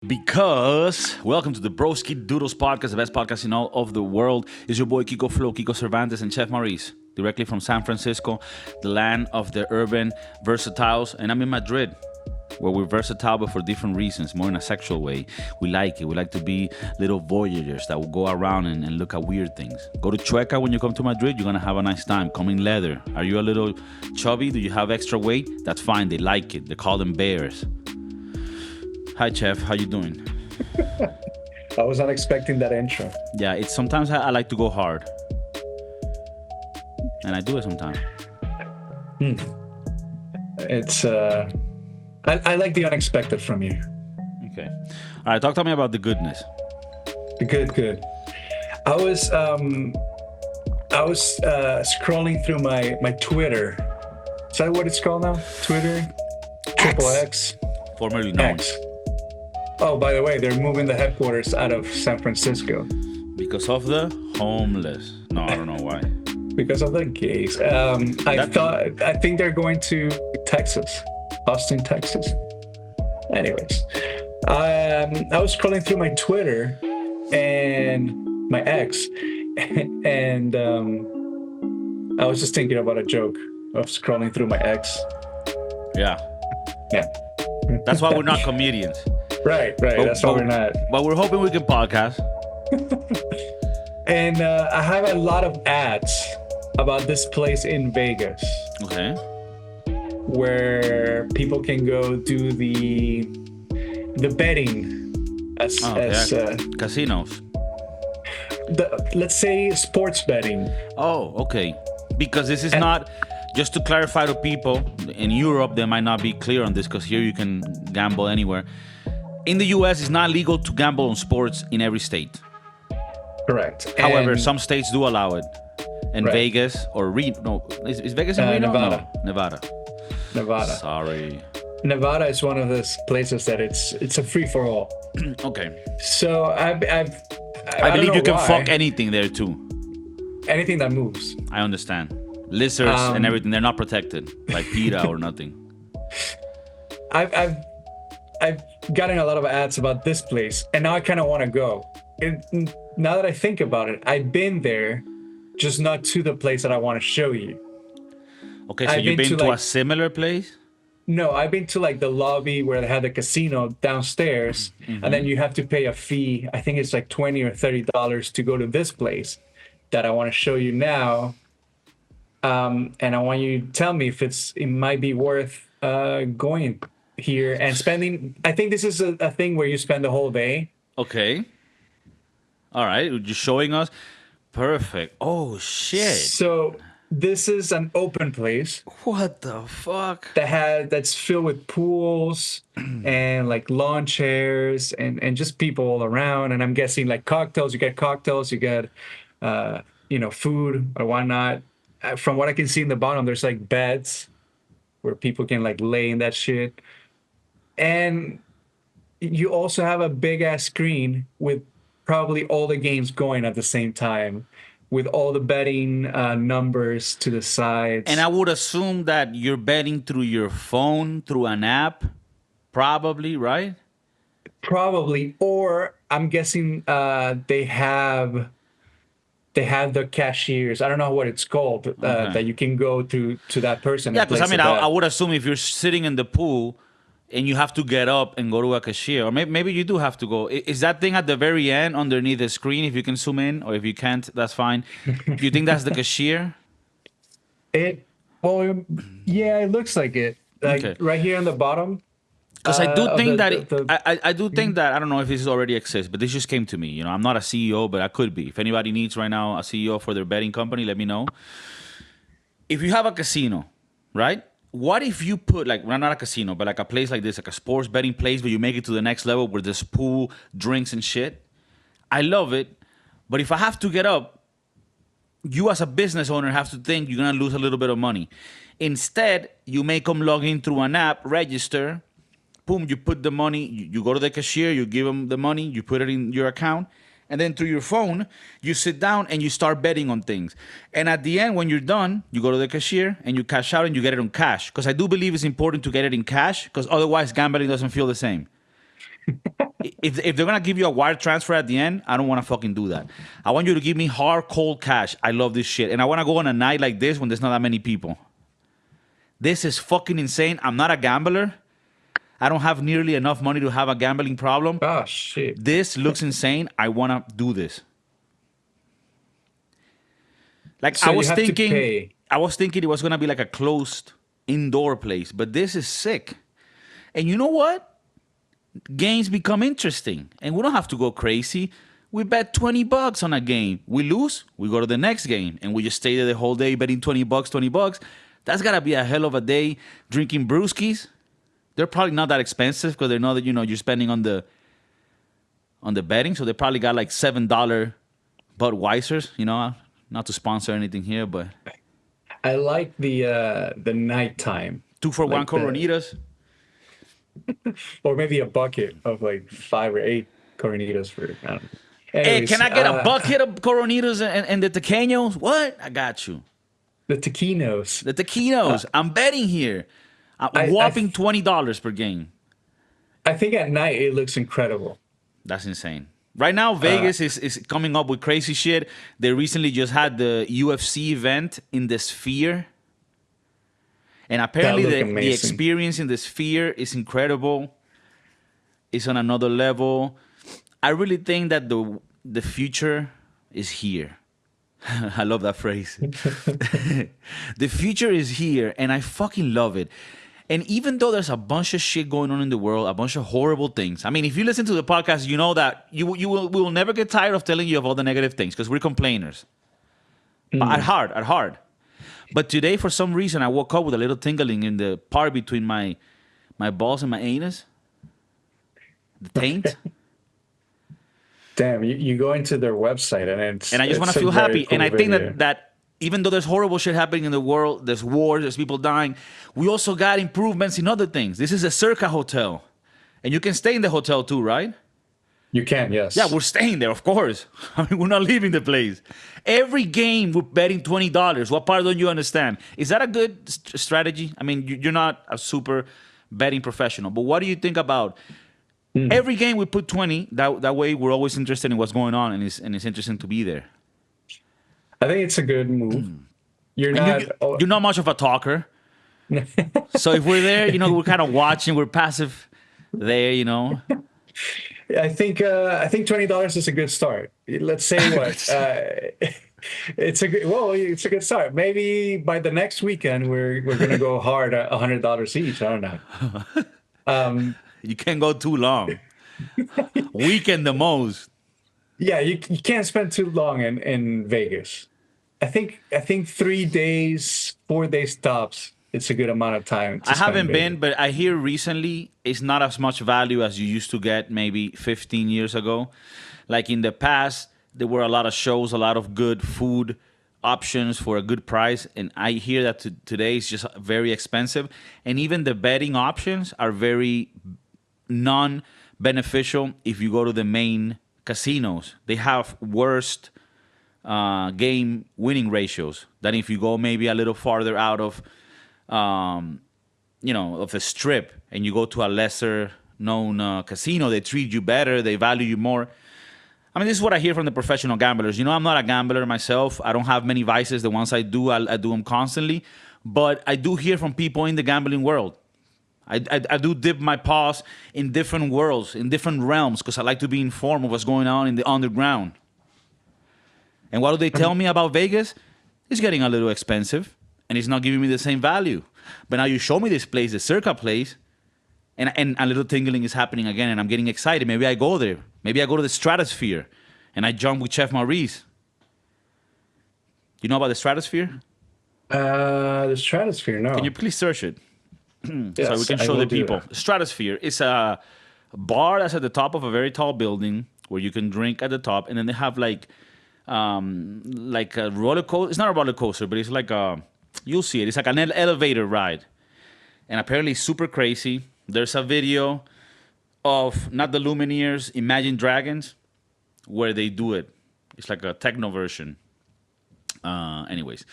Because welcome to the Broskiedoodles Podcast, the best podcast in all of the world. Is your boy Kiko Kiko Cervantes, and Chef Maurice, directly from San Francisco, the land of the urban versatiles. And I'm in Madrid, where we're versatile but for different reasons, more in a sexual way. We like it. We like to be little voyagers that will go around and look at weird things. Go to Chueca when you come to Madrid. You're going to have a nice time. Come in leather. Are you a little chubby? Do you have extra weight? That's fine. They like it. They call them bears. Hi, Chef. How you doing? I was not expecting that intro. Yeah, it's sometimes I like to go hard. And I do it sometimes. It's I like the unexpected from you. Okay. All right, talk to me about the goodness. Good. I was scrolling through my Twitter. Is that what it's called now? Twitter? X. Formerly known. X. Oh, by the way, they're moving the headquarters out of San Francisco. Because of the homeless. No, I don't know why. Because of the gays. I think they're going to Texas. Austin, Texas. Anyways. I was scrolling through my Twitter and my ex, and I was just thinking about a joke of scrolling through my ex. Yeah. That's why we're not comedians. Right. That's why we're not. But we're hoping we can podcast. And I have a lot of ads about this place in Vegas. Okay. Where people can go do the betting as casinos. Let's say sports betting. Oh, okay. Because this is not, just to clarify to people, in Europe they might not be clear on this because here you can gamble anywhere. In the US, it's not legal to gamble on sports in every state. Correct. However, some states do allow it. In Vegas or Reno. Is Vegas in Reno? Nevada. No, Nevada. Sorry. Nevada is one of those places that it's a free for all. Okay. So I believe you can fuck anything there too. Anything that moves. I understand. Lizards and everything, they're not protected, like PETA or nothing. I've gotten a lot of ads about this place, and now I kind of want to go. Now that I think about it, I've been there, just not to the place that I want to show you. Okay, so you've been to a similar place? No, I've been to like the lobby where they had the casino downstairs, and then you have to pay a fee. I think it's like $20 or $30 to go to this place that I want to show you now. And I want you to tell me if it might be worth going here and spending. I think this is a thing where you spend the whole day. Okay. All right, you're just showing us. Perfect. Oh, shit. So this is an open place. What the fuck? That's filled with pools and like lawn chairs and just people all around. And I'm guessing like cocktails. You get cocktails. You get food or whatnot. From what I can see in the bottom, there's like beds where people can like lay in that shit. And you also have a big ass screen with probably all the games going at the same time, with all the betting numbers to the sides. And I would assume that you're betting through your phone, through an app, probably, right? Probably, or I'm guessing they have the cashiers. I don't know what it's called, that you can go to that person. Yeah, because I would assume if you're sitting in the pool and you have to get up and go to a cashier, or maybe you do have to go. Is that thing at the very end underneath the screen? If you can zoom in, or if you can't, that's fine. Do you think that's the cashier? It looks like it. Like right here on the bottom. Because I do think I do think that, I don't know if this already exists, but this just came to me. You know, I'm not a CEO, but I could be. If anybody needs right now a CEO for their betting company, let me know. If you have a casino, right? What if you put, like, well, not a casino, but like a place like this, like a sports betting place, where you make it to the next level where there's pool, drinks, and shit? I love it. But if I have to get up, you as a business owner have to think you're going to lose a little bit of money. Instead, you make them log in through an app, register, boom, you put the money, you go to the cashier, you give them the money, you put it in your account, And then through your phone, you sit down and you start betting on things. And at the end, when you're done, you go to the cashier and you cash out and you get it on cash. Because I do believe it's important to get it in cash, because otherwise gambling doesn't feel the same. if they're gonna give you a wire transfer at the end, I don't want to fucking do that. I want you to give me hard, cold cash. I love this shit, and I want to go on a night like this when there's not that many people. This is fucking insane. I'm not a gambler. I don't have nearly enough money to have a gambling problem. Oh shit! This looks insane. I want to do this. Like So I was thinking it was gonna be like a closed indoor place, but this is sick. And you know what? Games become interesting, and we don't have to go crazy. We bet $20 on a game. We lose, we go to the next game, and we just stay there the whole day betting $20. That's gotta be a hell of a day. Drinking brewskis. They're probably not that expensive because they know that you're spending on the betting, so they probably got like $7 Budweisers. Not to sponsor anything here, but I like the nighttime 2-for-1 Coronitas. Or maybe a bucket of like 5 or 8 Coronitas for. I don't know. Hey, Anyways, can I get a bucket of Coronitas and the Tequeños? What? I got you. The taquinos. The Tequinos. I'm betting here. I'm whopping $20 per game. I think at night it looks incredible. That's insane. Right now, Vegas is coming up with crazy shit. They recently just had the UFC event in the Sphere. And apparently the experience in the Sphere is incredible. It's on another level. I really think that the future is here. I love that phrase. The future is here, and I fucking love it. And even though there's a bunch of shit going on in the world, a bunch of horrible things. I mean, if you listen to the podcast, you know that we will never get tired of telling you of all the negative things because we're complainers. At heart. But today, for some reason, I woke up with a little tingling in the part between my balls and my anus. The taint. Damn, you go into their website and I just want to feel happy. Cool, and I think that even though there's horrible shit happening in the world, there's wars, there's people dying, we also got improvements in other things. This is a Circa hotel. And you can stay in the hotel too, right? You can, yes. Yeah, we're staying there, of course. I mean, we're not leaving the place. Every game, we're betting $20. What part don't you understand? Is that a good strategy? I mean, you're not a super betting professional, but what do you think about every game we put 20? That way, we're always interested in what's going on, and it's interesting to be there. I think it's a good move. You're not much of a talker. So if we're there, we're kind of watching. We're passive there, I think $20 is a good start. Let's say what it's a good start. Maybe by the next weekend we're gonna go hard at $100 each. I don't know. You can't go too long. Weekend the most. Yeah, you can't spend too long in Vegas. I think 3 days, 4 days tops. It's a good amount of time. I haven't been, but I hear recently it's not as much value as you used to get maybe 15 years ago. Like in the past, there were a lot of shows, a lot of good food options for a good price. And I hear that today is just very expensive. And even the betting options are very non-beneficial if you go to the main casinos. They have worst game winning ratios than if you go maybe a little farther out of of the strip and you go to a lesser known casino. They treat you better, they value you more. I mean, this is what I hear from the professional gamblers. I'm not a gambler myself. I don't have many vices. The ones I do, I do them constantly. But I do hear from people in the gambling world. I do dip my paws in different worlds, in different realms, because I like to be informed of what's going on in the underground. And what do they tell me about Vegas? It's getting a little expensive, and it's not giving me the same value. But now you show me this place, the Circa place, and a little tingling is happening again, and I'm getting excited. Maybe I go there. Maybe I go to the Stratosphere, and I jump with Chef Maurice. You know about the Stratosphere? The Stratosphere, no. Can you please search it? Yes, so we can show the people. Stratosphere is a bar that's at the top of a very tall building where you can drink at the top, and then they have like a roller coaster. It's not a roller coaster, but it's like you'll see it. It's like an elevator ride, and apparently it's super crazy. There's a video of not the Lumineers, Imagine Dragons, where they do it. It's like a techno version. Anyways,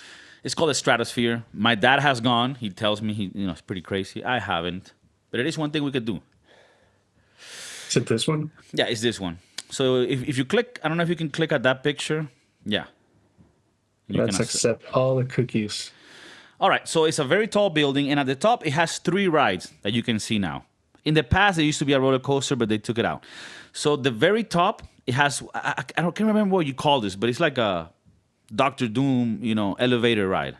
it's called the Stratosphere. My dad has gone. He tells me it's pretty crazy. I haven't, but it is one thing we could do. Is it this one? Yeah, it's this one. So if you click, I don't know if you can click at that picture. Yeah. Let's accept all the cookies. All right, so it's a very tall building, and at the top, it has 3 rides that you can see now. In the past, there used to be a roller coaster, but they took it out. So the very top, it has, can't remember what you call this, but it's like a Doctor Doom, elevator ride.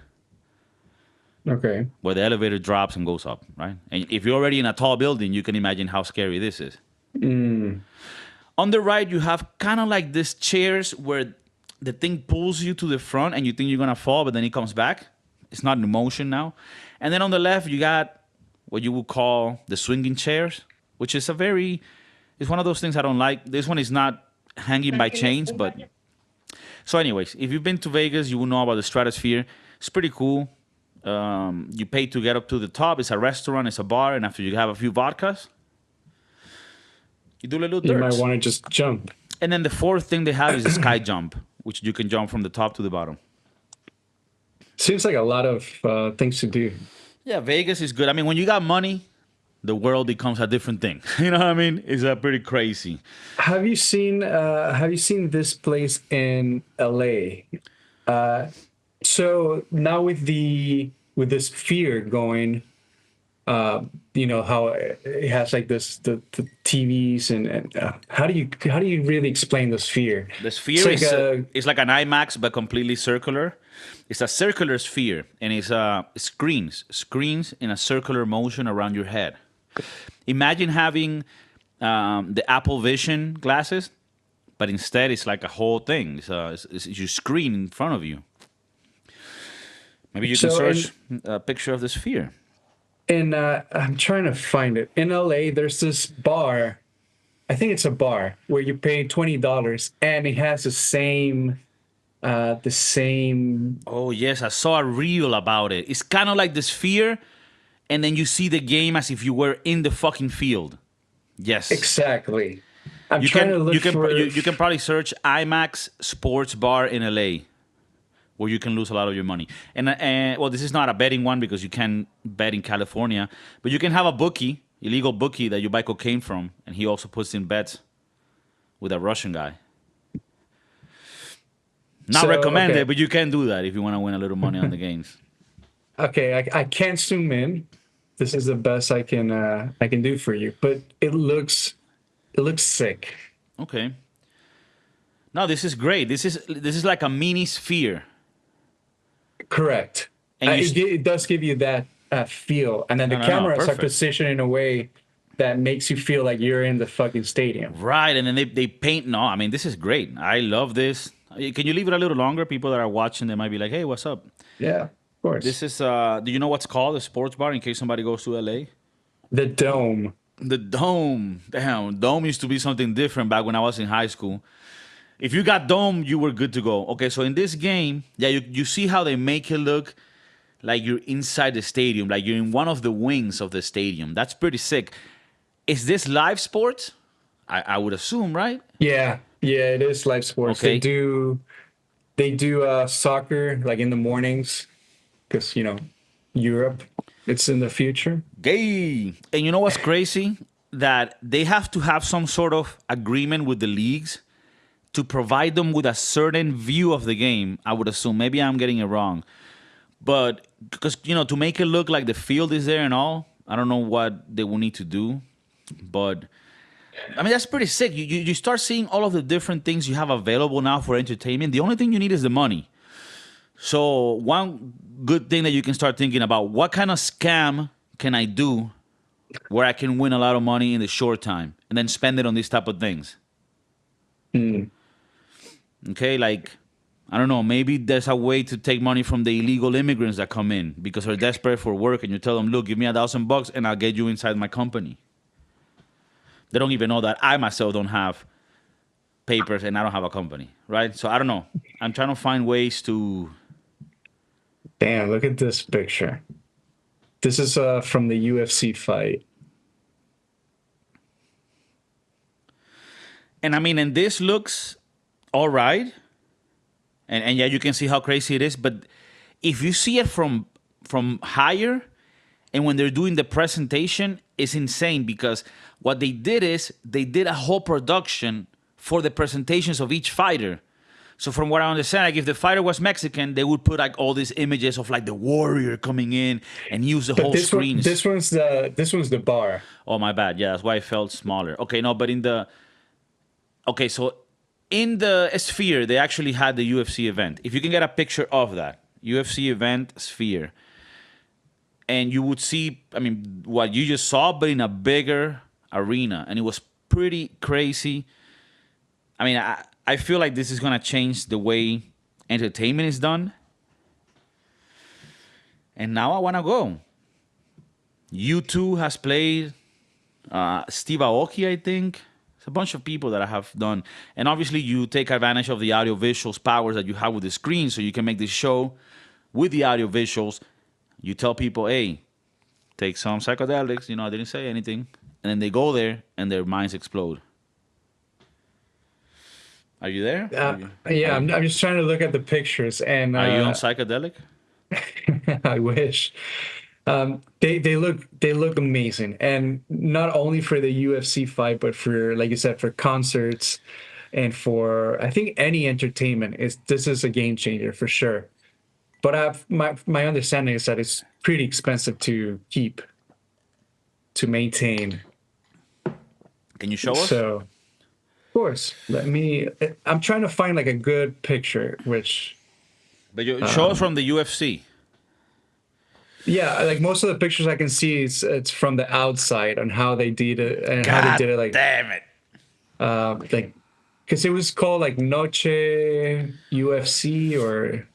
Okay. Where the elevator drops and goes up, right? And if you're already in a tall building, you can imagine how scary this is. On the right, you have kind of like these chairs where the thing pulls you to the front and you think you're going to fall, but then it comes back. It's not in motion now. And then on the left, you got what you would call the swinging chairs, which is it's one of those things I don't like. This one is not hanging by chains, but... So anyways, if you've been to Vegas, you will know about the Stratosphere. It's pretty cool. You pay to get up to the top. It's a restaurant, it's a bar, and after you have a few vodkas, you do a little dirt. You might want to just jump. And then the fourth thing they have is a sky jump, which you can jump from the top to the bottom. Seems like a lot of things to do. Yeah, Vegas is good. I mean, when you got money, the world becomes a different thing. You know what I mean? It's pretty crazy. Have you seen this place in LA? So now with this fear going, how it has like the TVs and how do you really explain the sphere? The sphere it's like an IMAX but completely circular. It's a circular sphere, and it's screens in a circular motion around your head. Imagine having the Apple Vision glasses, but instead it's like a whole thing. It's your screen in front of you. Maybe you can search a picture of the sphere. And I'm trying to find it. In LA, there's this bar. I think it's a bar where you pay $20, and it has the same. Oh yes, I saw a reel about it. It's kind of like the sphere, and then you see the game as if you were in the fucking field. Yes, exactly. You can probably search IMAX Sports Bar in LA, where you can lose a lot of your money. And well, this is not a betting one because you can bet in California, but you can have a bookie, illegal bookie that you buy cocaine from, and he also puts in bets with a Russian guy. Not recommended, but you can do that if you want to win a little money on the games. Okay, I can't zoom in. This is the best I can do for you, but it looks sick. Okay. No, this is great. This is like a mini sphere. Correct. And it does give you that feel, and then the cameras are positioned in a way that makes you feel like you're in the fucking stadium. Right, and then they paint. No, I mean, this is great. I love this. Can you leave it a little longer? People that are watching, they might be like, hey, what's up? Yeah, of course. This is, do you know what's called a sports bar in case somebody goes to LA? The Dome. The Dome. Damn, Dome used to be something different back when I was in high school. If you got Dome, you were good to go. Okay, so in this game, yeah, you see how they make it look like you're inside the stadium, like you're in one of the wings of the stadium. That's pretty sick. Is this live sports? I would assume, right? Yeah, it is live sports. Okay. They do soccer like in the mornings because Europe, it's in the future. Gay. And you know what's crazy? That they have to have some sort of agreement with the leagues to provide them with a certain view of the game. I would assume. Maybe I'm getting it wrong. But because, to make it look like the field is there and all, I don't know what they will need to do. But I mean, that's pretty sick. You start seeing all of the different things you have available now for entertainment. The only thing you need is the money. So one good thing that you can start thinking about, what kind of scam can I do where I can win a lot of money in the short time and then spend it on these type of things? Okay, like, I don't know, maybe there's a way to take money from the illegal immigrants that come in because they're desperate for work, and you tell them, look, give me $1,000 and I'll get you inside my company. They don't even know that I myself don't have papers and I don't have a company, right? So I don't know. I'm trying to find ways to... Damn, look at this picture. This is from the UFC fight. And I mean, and this looks all right. And yeah, you can see how crazy it is. But if you see it from higher, and when they're doing the presentation, is insane because what they did is they did a whole production for the presentations of each fighter. So from what I understand, like if the fighter was Mexican, they would put like all these images of like the warrior coming in and use the whole screens. This one's the bar. Oh, my bad. Yeah, that's why it felt smaller. Okay, no, but so in the Sphere, they actually had the UFC event. If you can get a picture of that, UFC event Sphere, and you would see, I mean, what you just saw, but in a bigger arena, and it was pretty crazy. I mean, I feel like this is going to change the way entertainment is done. And now I want to go. U2 has played. Steve Aoki, I think. It's a bunch of people that I have done. And obviously, you take advantage of the audio visuals powers that you have with the screen, so you can make this show with the audio visuals. You tell people, hey, take some psychedelics. I didn't say anything. And then they go there, and their minds explode. Are you there? I'm just trying to look at the pictures. And are you on psychedelic? I wish. They look amazing, and not only for the UFC fight, but for, like you said, for concerts and for, I think, any entertainment. This is a game changer for sure. But my understanding is that it's pretty expensive to keep, to maintain. Can you show us? So, of course, I'm trying to find like a good picture, But you show us from the UFC. Yeah, like most of the pictures I can see, it's from the outside on how they did it and how they did it. Like, damn it! Like, because it was called like Noche UFC, or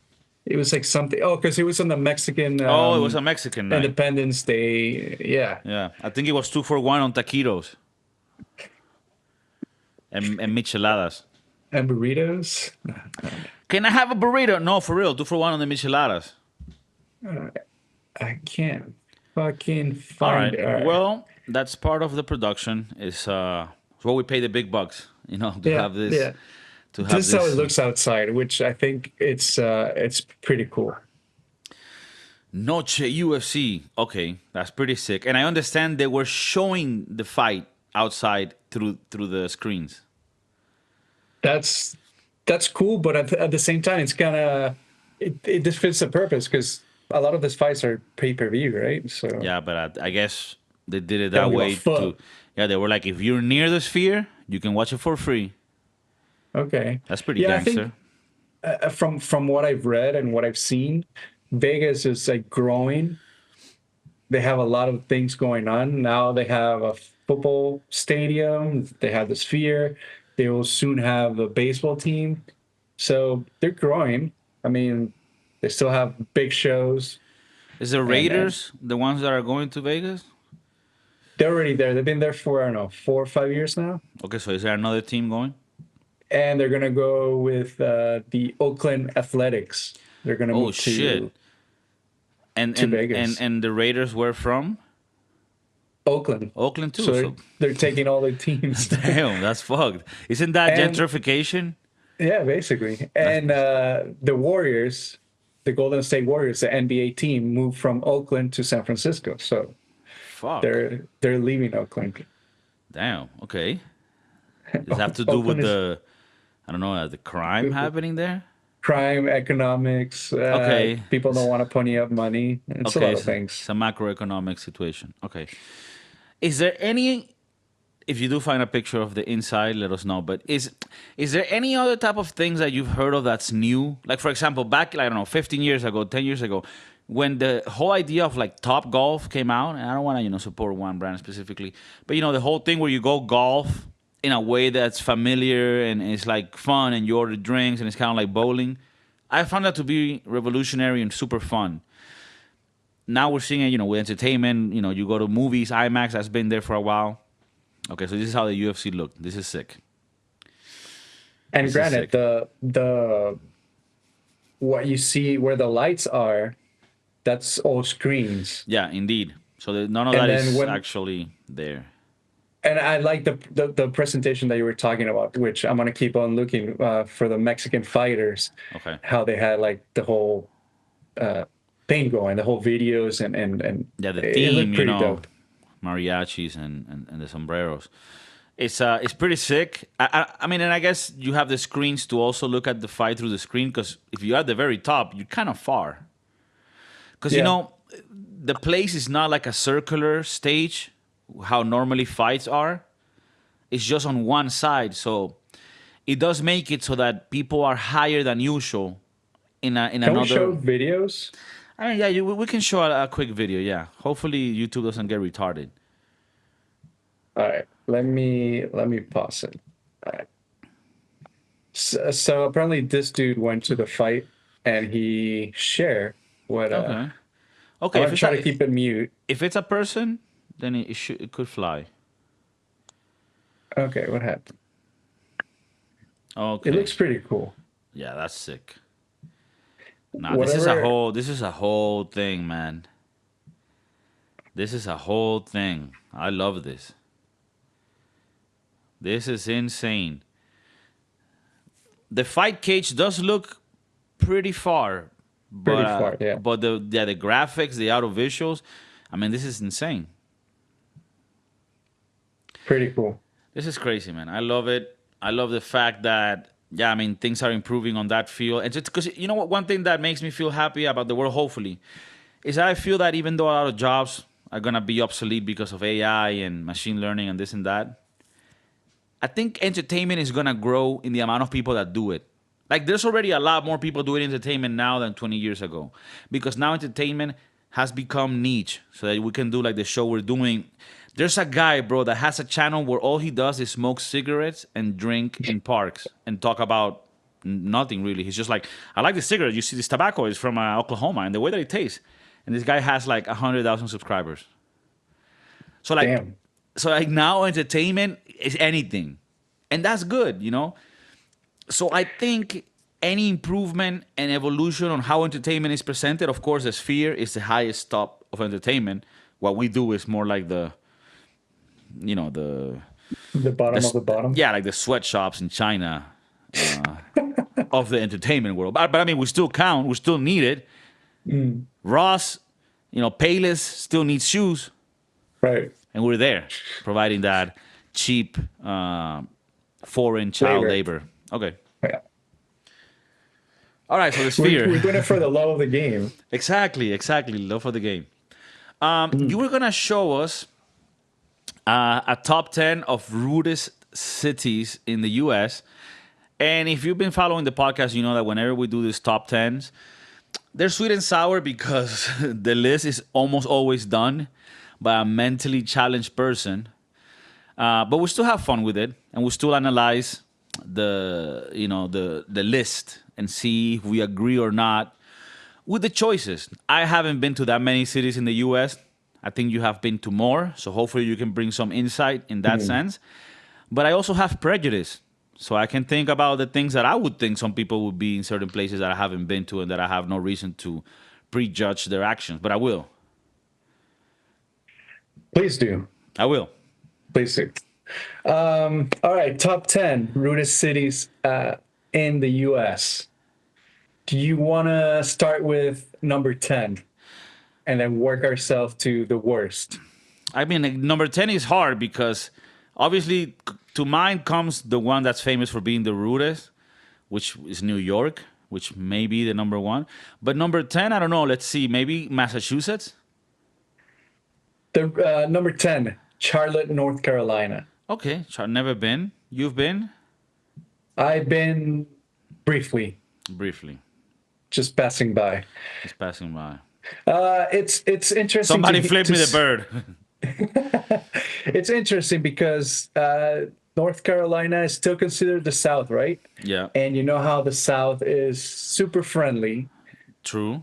it was like something. Oh, because it was on the Mexican. It was a Mexican night. Independence Day. Yeah. Yeah, I think it was 2-for-1 on taquitos and micheladas. And burritos. Can I have a burrito? No, for real, 2-for-1 on the micheladas. I can't fucking find it. All right. Well, that's part of the production. It's what we pay the big bucks, have this. Yeah. This is how it looks outside, which I think it's pretty cool. Noche UFC. Okay, that's pretty sick. And I understand they were showing the fight outside through the screens. That's cool, but at the same time, it's kind of it just fits the purpose because a lot of these fights are pay-per-view, right? So yeah, but I guess they did it that way too. Yeah, they were like, if you're near the Sphere, you can watch it for free. Okay, that's pretty gangster. I think, from what I've read and what I've seen, Vegas is like growing. They have a lot of things going on now. They have a football stadium. They have the Sphere. They will soon have a baseball team. So they're growing. I mean, they still have big shows. Is the Raiders the ones that are going to Vegas? They're already there. They've been there for, I don't know, 4 or 5 years now. Okay, so is there another team going? And they're going to go with the Oakland Athletics. They're going to move to Vegas. And the Raiders were from? Oakland. Oakland too. So they're taking all their teams. Damn, that's fucked. Isn't that gentrification? Yeah, basically. And the Warriors, the Golden State Warriors, the NBA team, moved from Oakland to San Francisco. So they're leaving Oakland. Damn. Okay. Does it have to do with the crime happening there? Crime, economics. Okay. People don't want to pony up money. It's a lot of things. It's a macroeconomic situation. Okay. Is there any? If you do find a picture of the inside, let us know. But is there any other type of things that you've heard of that's new? Like, for example, back, I don't know, 15 years ago, 10 years ago, when the whole idea of like Top Golf came out, and I don't want to, support one brand specifically, but the whole thing where you go golf in a way that's familiar and it's like fun and you order drinks and it's kind of like bowling. I found that to be revolutionary and super fun. Now we're seeing it, with entertainment. You go to movies, IMAX, that's been there for a while. Okay, so this is how the UFC looked. This is sick. And granted, the what you see where the lights are, that's all screens. Yeah, indeed. So none of that is actually there. And I like the presentation that you were talking about, which I'm gonna keep on looking for the Mexican fighters. Okay. How they had like the whole thing going, the whole videos and yeah, the theme, pretty dope. mariachis and the sombreros. It's pretty sick. I mean, and I guess you have the screens to also look at the fight through the screen, because if you're at the very top, you're kind of far. Because, you know, the place is not like a circular stage, how normally fights are. It's just on one side. So it does make it so that people are higher than usual in another... Can we show videos? I mean, yeah, we can show a quick video, yeah. Hopefully YouTube doesn't get retarded. All right. Let me pause it. All right. So apparently this dude went to the fight and he shared what... Okay. I'm trying to keep it mute. If it's a person, then it could fly. Okay, what happened? Okay. It looks pretty cool. Yeah, that's sick. Nah, this is a whole thing, man. This is a whole thing. I love this. This is insane. The fight cage does look pretty far. Pretty far, yeah. But the graphics, the auto visuals, I mean, this is insane. Pretty cool. This is crazy, man. I love it. I love the fact that, yeah, I mean, things are improving on that field. And just because, you know what, one thing that makes me feel happy about the world, hopefully, is that I feel that even though a lot of jobs are going to be obsolete because of AI and machine learning and this and that, I think entertainment is going to grow in the amount of people that do it. Like, there's already a lot more people doing entertainment now than 20 years ago. Because now entertainment has become niche. So that we can do like the show we're doing. There's a guy, bro, that has a channel where all he does is smoke cigarettes and drink in parks and talk about nothing, really. He's just like, I like the cigarette. You see, this tobacco is from Oklahoma and the way that it tastes. And this guy has like 100,000 subscribers. So like, Damn. So like now entertainment is anything. And that's good, you know? So I think any improvement and evolution on how entertainment is presented, of course, the Sphere is the highest top of entertainment. What we do is more like the bottom of the bottom. Yeah, like the sweatshops in China of the entertainment world. But I mean, we still count. We still need it. Ross, Payless still needs shoes. Right. And we're there, providing that cheap foreign child labor. Okay. Yeah. All right, so the Sphere. We're doing it for the love of the game. Exactly. Love for the game. You were going to show us a top 10 of rudest cities in the U.S. And if you've been following the podcast, you know that whenever we do these top 10s, they're sweet and sour because the list is almost always done by a mentally challenged person. But we still have fun with it, and we still analyze the list and see if we agree or not with the choices. I haven't been to that many cities in the U.S. I think you have been to more, so hopefully you can bring some insight in that sense. But I also have prejudice, so I can think about the things that I would think some people would be in certain places that I haven't been to and that I have no reason to prejudge their actions. But I will. Please do. I will. Please do. All right, top 10 rudest cities in the U.S. Do you want to start with number 10 and then work ourselves to the worst? I mean, number 10 is hard because obviously to mind comes the one that's famous for being the rudest, which is New York, which may be the number one. But number 10, I don't know. Let's see. Maybe Massachusetts? The number 10, Charlotte, North Carolina. Okay, never been. You've been? I've been briefly. Just passing by. It's interesting. Somebody flip me the bird. It's interesting because North Carolina is still considered the South, right? Yeah. And you know how the South is super friendly. True.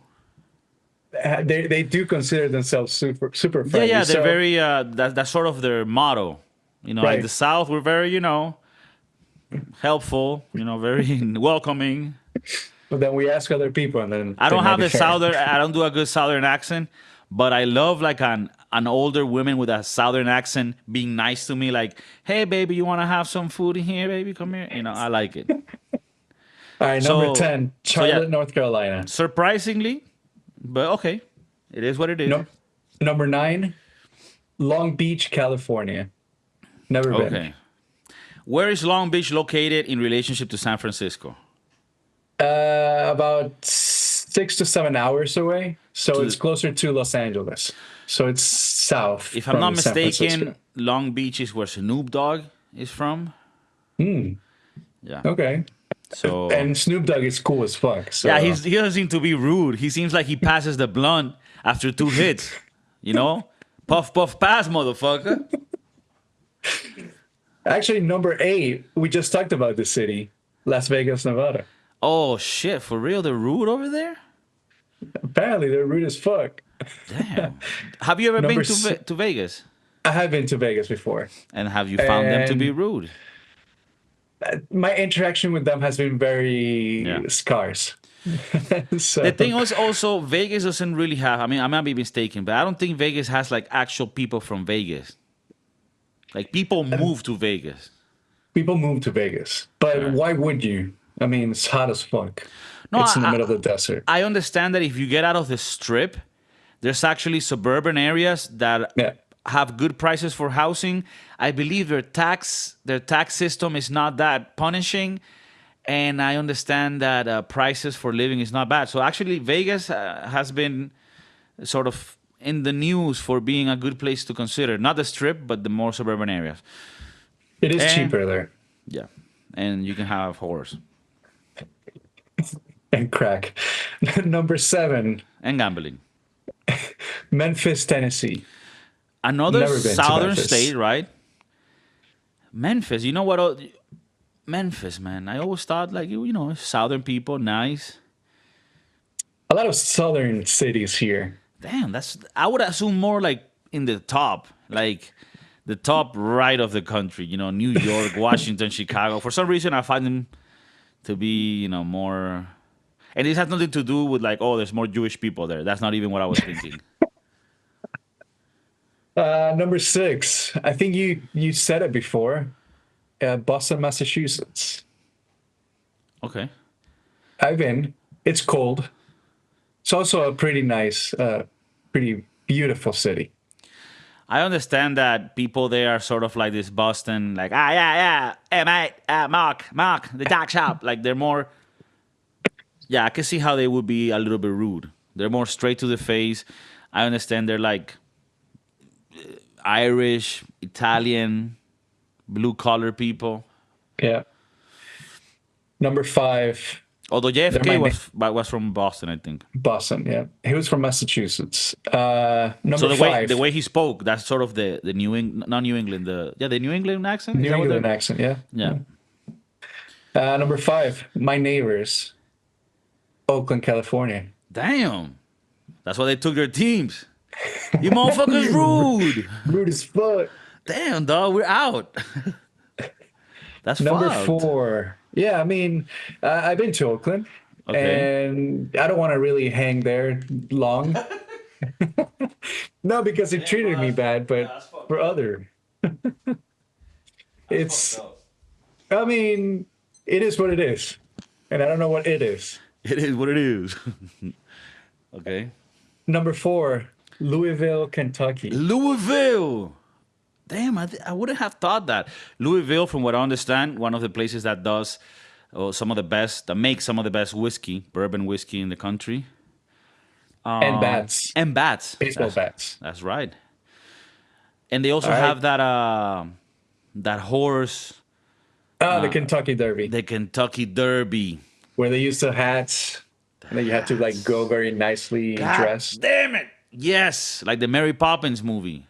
They do consider themselves super friendly. Yeah, they're very. That's sort of their motto. Right. Like the South, we're very, helpful. Very welcoming. But then we ask other people, and then I don't have the Southern. I don't do a good Southern accent, but I love like an older woman with a Southern accent being nice to me. Like, hey, baby, you want to have some food in here, baby? Come here. I like it. All right, number 10, Charlotte, North Carolina. Surprisingly. But okay, it is what it is. Number 9, Long Beach, California. Never been. Okay. Where is Long Beach located in relationship to San Francisco? About 6 to 7 hours away. So it's closer to Los Angeles. So it's south. If I'm not San mistaken, Francisco. Long Beach is where Snoop Dogg is from. Yeah. Okay. So And Snoop Dogg is cool as fuck. So. yeah, he doesn't seem to be rude. He seems like he passes the blunt after 2 hits. You know? Puff, puff, pass, motherfucker. Actually, number 8, we just talked about the city, Las Vegas, Nevada. Oh, shit. For real? They're rude over there? Apparently, they're rude as fuck. Damn. Have you ever been to Vegas? I have been to Vegas before. And have you found them to be rude? My interaction with them has been very scarce. So. The thing is also, Vegas doesn't really have, I mean, I might be mistaken, but I don't think Vegas has like actual people from Vegas. Like people move to Vegas. People move to Vegas. But why would you? I mean, it's hot as fuck. No, it's in the middle of the desert. I understand that if you get out of the strip, there's actually suburban areas that have good prices for housing. I believe their tax system is not that punishing. And I understand that prices for living is not bad. So actually, Vegas has been sort of in the news for being a good place to consider. Not the strip, but the more suburban areas. It is cheaper there. Yeah. And you can have horrors. And crack. Number 7. And gambling. Memphis, Tennessee. Another southern state, right? Memphis. You know what? Memphis, man. I always thought, like, you know, southern people, nice. A lot of southern cities here. Damn, I would assume more like in the top, like the top right of the country, you know, New York, Washington, Chicago. For some reason, I find them to be, you know, more. And this has nothing to do with like, oh, there's more Jewish people there. That's not even what I was thinking. Number 6. I think you said it before. Boston, Massachusetts. Okay. I've been. It's cold. It's also a pretty nice, pretty beautiful city. I understand that people there are sort of like this Boston, like, yeah, hey, mate, Mark, the dark shop. Like, they're more, yeah, I can see how they would be a little bit rude. They're more straight to the face. I understand they're like Irish, Italian, blue-collar people. Yeah. Number 5. Although JFK was from Boston, I think. Boston, yeah. He was from Massachusetts. Number so 5. The way he spoke, that's sort of the New England, not New England, the New England accent? New England accent, yeah. Yeah. Number 5, my neighbors. Oakland, California. Damn. That's why they took their teams. You motherfuckers rude. Rude as fuck. Damn, dog, we're out. That's Number fucked. 4. Yeah, I mean, I've been to Oakland, and I don't want to really hang there long. No, because it treated me bad, but for other. I mean, it is what it is. And I don't know what it is. It is what it is. Okay. Number 4, Louisville, Kentucky. Louisville. Damn, I wouldn't have thought that. Louisville, from what I understand, one of the places that does that makes some of the best whiskey, bourbon whiskey in the country. And bats. And bats. Baseball bats. That's right. And they also have that horse. The Kentucky Derby. The Kentucky Derby. Where they use the hats. And then you have to like go very nicely dressed. Damn it. Yes. Like the Mary Poppins movie.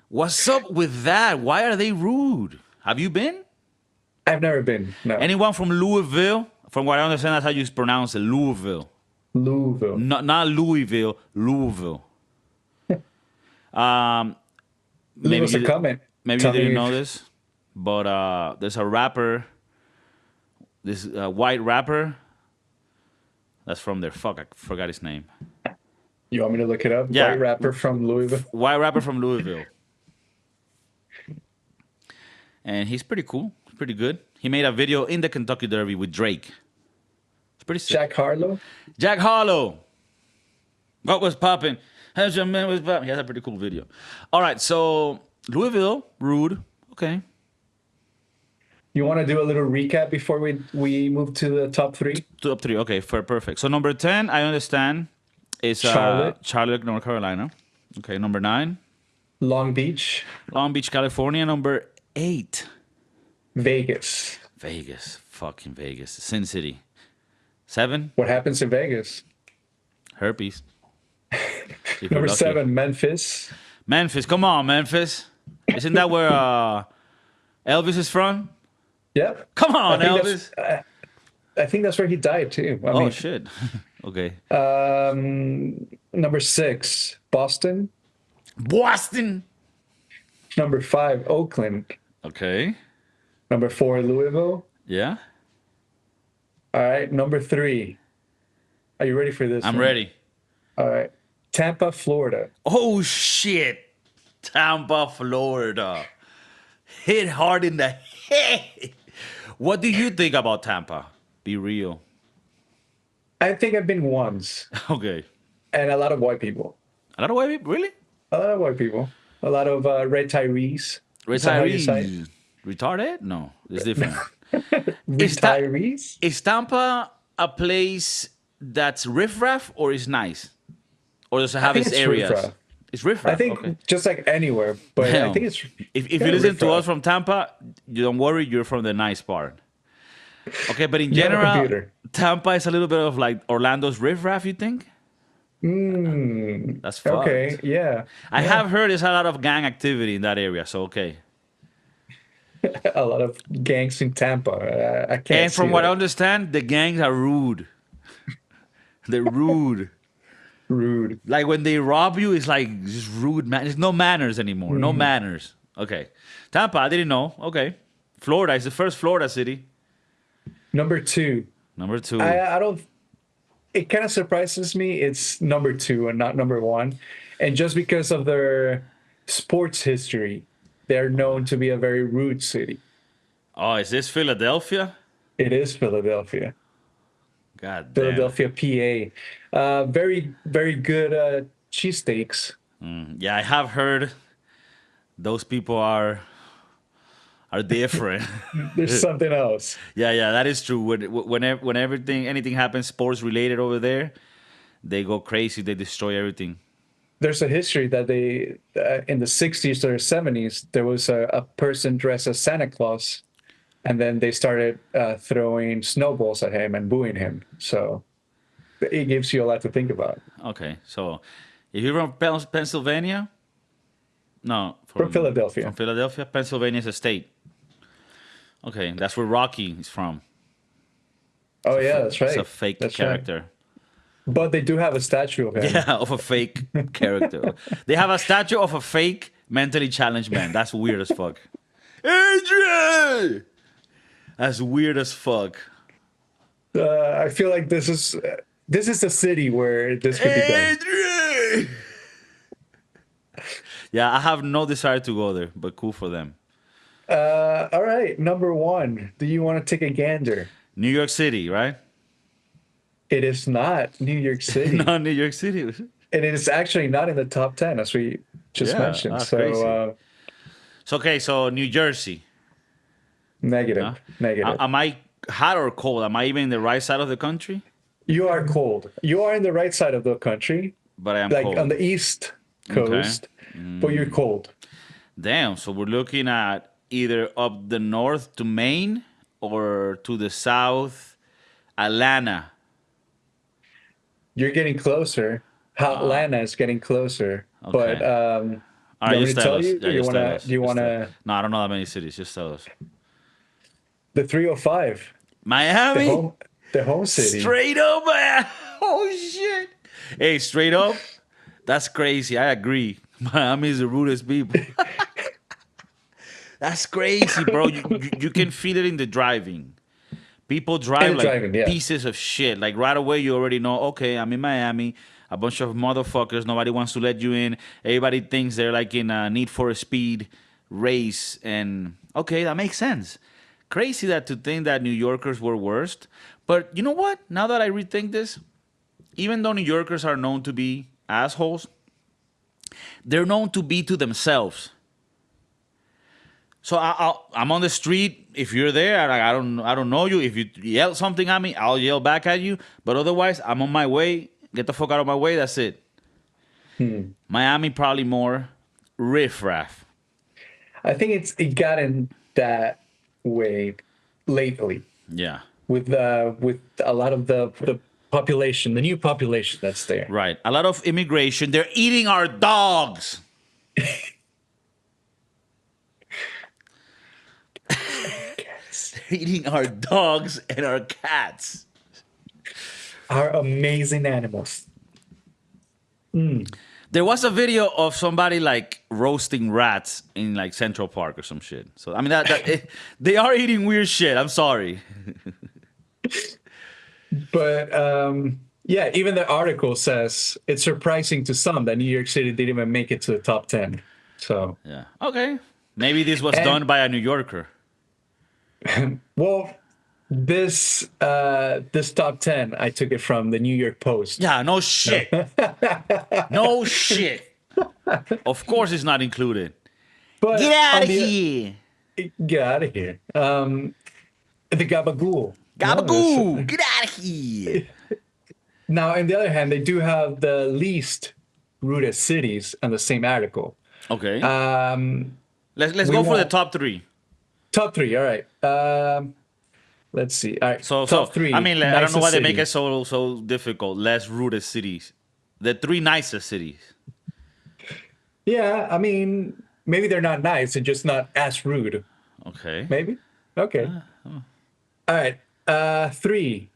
What's up with that? Why are they rude? Have you been? I've never been. No. Anyone from Louisville? From what I understand, that's how you pronounce it. Louisville. Louisville. Not Louisville. Louisville. Leave us a comment. Maybe you didn't know this, but there's a rapper, this white rapper. That's from there. Fuck, I forgot his name. You want me to look it up? Yeah. White rapper from Louisville. White rapper from Louisville. And he's pretty cool. He's pretty good. He made a video in the Kentucky Derby with Drake. It's pretty sick. Jack Harlow? Jack Harlow. What was popping? How's your man with Bob? He has a pretty cool video. All right, so Louisville, rude. Okay. You want to do a little recap before we move to the top three? Top three. Okay, perfect. So number 10, I understand, is Charlotte, North Carolina. Okay, number 9, Long Beach, California. Number 8, Vegas. Fucking Vegas, Sin City. 7, What happens in Vegas? herpes. Number 7, Memphis. Come on, Memphis. Isn't that where Elvis is from? Yep. Come on, Elvis. I think that's where he died too. I Oh mean, shit. Okay. Number 6, Boston. Boston. Number 5, Oakland. Okay. Number 4, Louisville. Yeah. All right. Number 3. Are you ready for this? I'm ready. All right. Tampa, Florida. Oh shit. Tampa, Florida. Hit hard in the head. What do you think about Tampa? Be real. I think I've been once. Okay. And a lot of white people. A lot of white people? Really? A lot of white people. A lot of red Tyrese. Retirees. Retarded? No, it's different. Retirees? Is Tampa a place that's riffraff or is nice? Or does it have its areas? Riffraff. It's riffraff. I think okay. just like anywhere, but I think it's. If you listen to us from Tampa, you don't worry, you're from the nice part. Okay, but in general, Tampa is a little bit of like Orlando's riffraff, you think? That's fucked. Okay, yeah. I have heard there's a lot of gang activity in that area, so okay. A lot of gangs in Tampa. I can't. And from what I understand, the gangs are rude. They're rude. Rude. Like when they rob you, it's like just rude, man. There's no manners anymore. No manners. Okay. Tampa, I didn't know. Okay. Florida is the first Florida city. Number 2. I don't. It kind of surprises me. It's number 2 and not number 1, and just because of their sports history, they're known to be a very rude city. Oh, is this Philadelphia? It is Philadelphia. God damn. Philadelphia, PA. Very, very good cheesesteaks. Yeah, I have heard those people are different. There's something else. Yeah, that is true. When anything happens sports related over there, they go crazy. They destroy everything. There's a history that they in the 60s or 70s there was a person dressed as Santa Claus, and then they started throwing snowballs at him and booing him. So it gives you a lot to think about. Okay, so if you're from Pennsylvania, no, from Philadelphia. From Philadelphia, Pennsylvania is a state. Okay, that's where Rocky is from. Oh yeah, that's right. It's a fake character. Right. But they do have a statue of him. Yeah, of a fake character. They have a statue of a fake mentally challenged man. That's weird as fuck. Adrian! That's weird as fuck. I feel like this is the city where this could be done. Adrian! Yeah, I have no desire to go there, but cool for them. All right, number 1. Do you want to take a gander? New York City, right? It is not New York City. Not New York City. And it is actually not in the top 10, as we just mentioned. So, so New Jersey. Negative. Am I hot or cold? Am I even in the right side of the country? You are cold. You are in the right side of the country. But I am like cold. On the east coast, but you're cold. Damn, so we're looking at either up the north to Maine or to the south, Atlanta. You're getting closer. Atlanta is getting closer. Okay. But All right, you want me to tell you? Yeah, do you want to? No, I don't know that many cities. Just tell us. The 305. Miami? The home city. Straight up, man. Oh, shit. Hey, straight up, that's crazy. I agree. Miami is the rudest people. That's crazy, bro. You can feel it in the driving. People drive like pieces of shit. Like right away, you already know, okay, I'm in Miami. A bunch of motherfuckers. Nobody wants to let you in. Everybody thinks they're like in a Need for Speed race. And okay, that makes sense. Crazy to think that New Yorkers were worst. But you know what? Now that I rethink this, even though New Yorkers are known to be assholes, they're known to be to themselves. So I'm on the street. If you're there, I don't know you. If you yell something at me, I'll yell back at you. But otherwise, I'm on my way. Get the fuck out of my way. That's it. Miami probably more riffraff. I think it gotten that way lately. Yeah. With a lot of the population, the new population that's there. Right. A lot of immigration. They're eating our dogs. Eating our dogs and our cats. Our amazing animals. There was a video of somebody like roasting rats in like Central Park or some shit. So I mean they are eating weird shit. I'm sorry. But yeah, even the article says it's surprising to some that New York City didn't even make it to the top 10. So yeah, okay, maybe this was done by a New Yorker. Well, this top 10, I took it from the New York Post. Yeah, no shit. No shit. Of course it's not included. But get out of here. Get out of here. The Gabagool. Gabagool. No, get out of here. Now, on the other hand, they do have the least rudest cities on the same article. Okay. Let's go for the top 3. Top 3, all right. Let's see. All right. So top 3. I mean, I don't know why they make it so difficult. Less rudest cities. The 3 nicest cities. Yeah, I mean, maybe they're not nice and just not as rude. Okay. Maybe. Okay. All right. 3.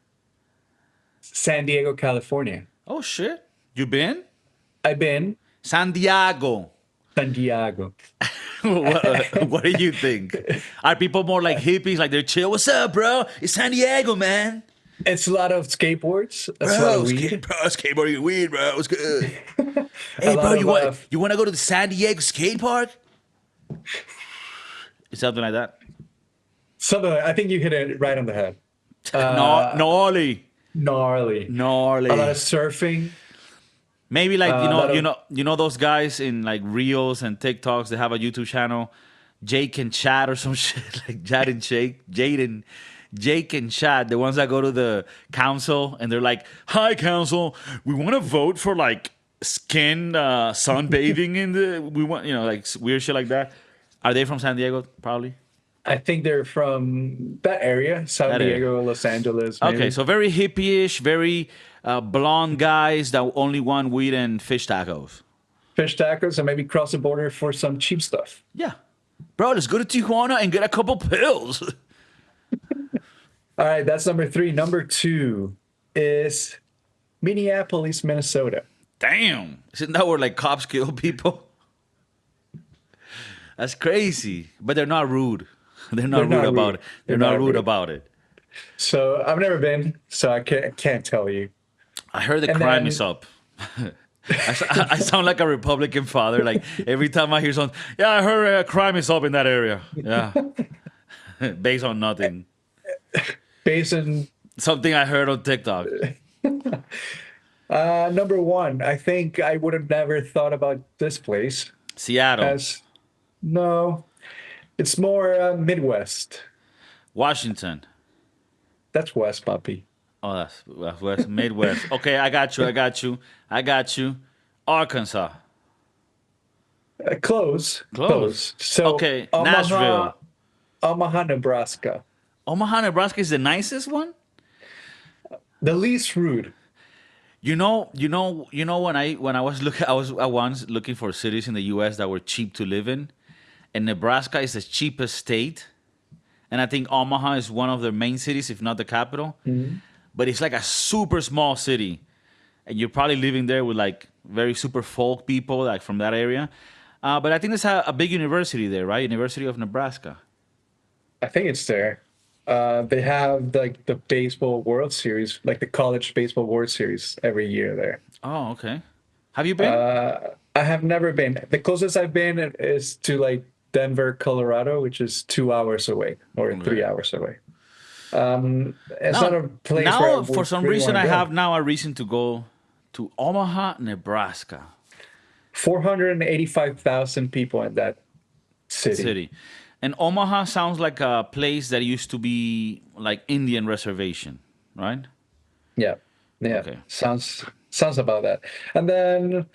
San Diego, California. Oh shit! You been? I've been. San Diego. San Diego. What do you think? Are people more like hippies, like they're chill? What's up, bro? It's San Diego, man. It's a lot of skateboards. That's bro, a lot of weed. Skateboarding weed, bro. What's good? Hey, bro, you want to go to the San Diego skate park? Something like that. I think you hit it right on the head. Gnarly. A Gnarly. lot of surfing. Maybe like you know those guys in like Reels and TikToks. They have a YouTube channel, Jake and Chad or some shit like Jad and Jake and Chad. The ones that go to the council and they're like, "Hi, council, we want to vote for like skin sunbathing in the we want like weird shit like that." Are they from San Diego? Probably. I think they're from that area, San Diego, Los Angeles. Maybe. Okay, so very hippie-ish, very blonde guys that only want weed and fish tacos. Fish tacos, and maybe cross the border for some cheap stuff. Yeah. Bro, let's go to Tijuana and get a couple pills. All right, that's number 3. Number 2 is Minneapolis, Minnesota. Damn. Isn't that where like cops kill people? That's crazy. But they're not rude. They're not rude about it. They're not rude about it. So I've never been, so I can't tell you. I heard the crime is up. I sound like a Republican father. Like every time I hear something, yeah, I heard crime is up in that area. Yeah, based on nothing. Based on something I heard on TikTok. Number 1, I think I would have never thought about this place. Seattle. No. It's more Midwest. Washington. That's West, puppy. Oh, that's West, Midwest. Okay, I got you. Arkansas. Close. So okay, Nashville. Omaha, Nebraska. Omaha, Nebraska is the nicest one? The least rude. You know when I was once looking for cities in the US that were cheap to live in. And Nebraska is the cheapest state. And I think Omaha is one of their main cities, if not the capital. Mm-hmm. But it's like a super small city. And you're probably living there with like very super folk people like from that area. But I think there's a big university there, right? University of Nebraska. I think it's there. They have like the baseball World Series, like the college baseball World Series every year there. Oh, okay. Have you been? I have never been. The closest I've been is to like Denver, Colorado, which is 2 hours away or 3 hours away. It's not a place where for some reason I have now a reason to go to Omaha, Nebraska. 485,000 people in that city. And Omaha sounds like a place that used to be like Indian reservation, right? Yeah. Okay. Sounds about that. And then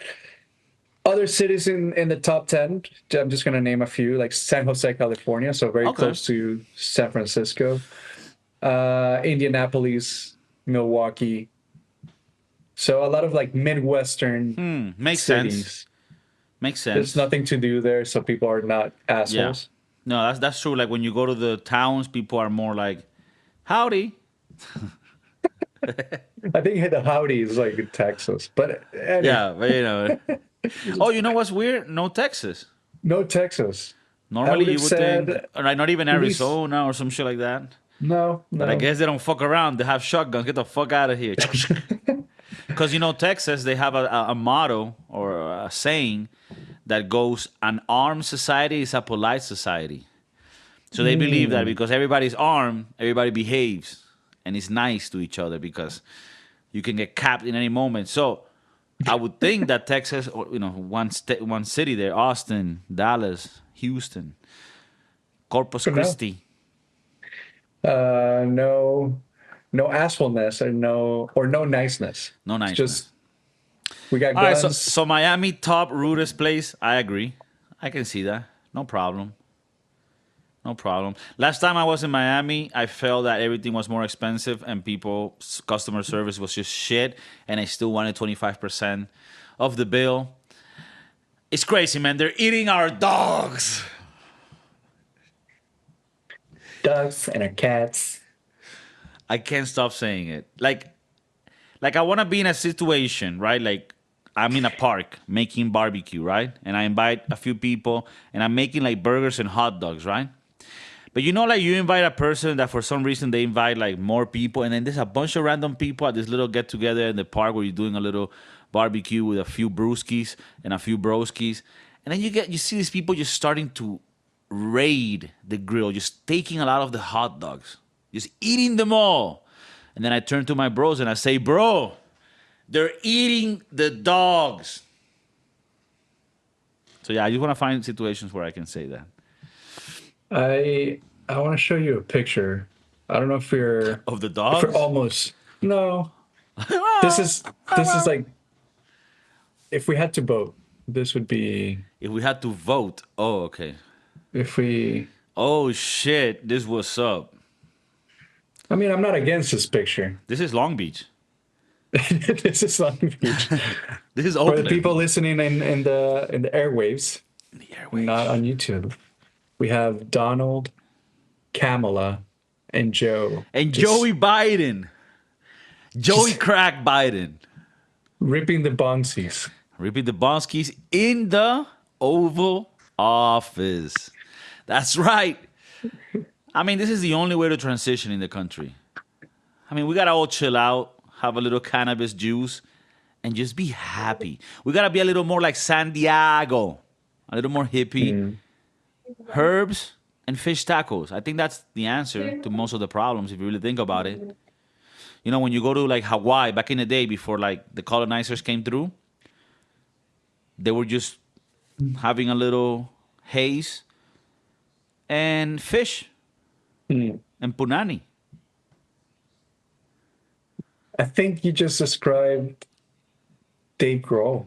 other cities in the top 10, I'm just going to name a few, like San Jose, California, so very close to San Francisco. Indianapolis, Milwaukee. So a lot of like Midwestern Makes cities. sense. Makes sense. There's nothing to do there, so people are not assholes. Yeah. No, that's true. Like when you go to the towns, people are more like, howdy. I think the howdy is like in Texas, but anyway. Yeah, but you know. Oh, you know what's weird? No Texas. No Texas. Normally you would think, right? Not even Arizona or some shit like that. No. But I guess they don't fuck around. They have shotguns. Get the fuck out of here. Because you know Texas, they have a motto or a saying that goes, an armed society is a polite society. So they believe that because everybody's armed, everybody behaves and is nice to each other because you can get capped in any moment. So I would think that Texas, or you know, one city there, Austin, Dallas, Houston, Corpus Christi. No assholeness or no niceness. No niceness. Just we got guns. All right, so Miami top rudest place. I agree. I can see that. No problem. No problem. Last time I was in Miami, I felt that everything was more expensive and customer service was just shit, and I still wanted 25% of the bill. It's crazy, man. They're eating our dogs. Dogs and our cats. I can't stop saying it. Like I want to be in a situation, right? Like I'm in a park making barbecue, right? And I invite a few people, and I'm making like burgers and hot dogs, right? But you know, like you invite a person that for some reason they invite like more people, and then there's a bunch of random people at this little get together in the park where you're doing a little barbecue with a few brewskis and a few broskies, and then you see these people just starting to raid the grill, just taking a lot of the hot dogs, just eating them all. And then I turn to my bros and I say, bro, they're eating the dogs. So yeah, I just want to find situations where I can say that. I want to show you a picture. I don't know if you're of the dogs. If you're almost no. This is like if we had to vote. This would be if we had to vote. Oh, okay. If we. Oh shit! This what's up. I mean, I'm not against this picture. This is Long Beach. This is Long Beach. This is Oakland. For the people listening in the airwaves, not on YouTube. We have Donald, Kamala, and Joe. And Joey Biden. Joey Crack Biden. Ripping the bonsies. Ripping the bonskies in the Oval Office. That's right. I mean, this is the only way to transition in the country. I mean, we got to all chill out, have a little cannabis juice, and just be happy. We got to be a little more like San Diego, a little more hippie. Herbs and fish tacos. I think that's the answer to most of the problems if you really think about it. You know, when you go to like Hawaii back in the day before like the colonizers came through, they were just having a little haze and fish and punani. I think you just described Dave Grohl.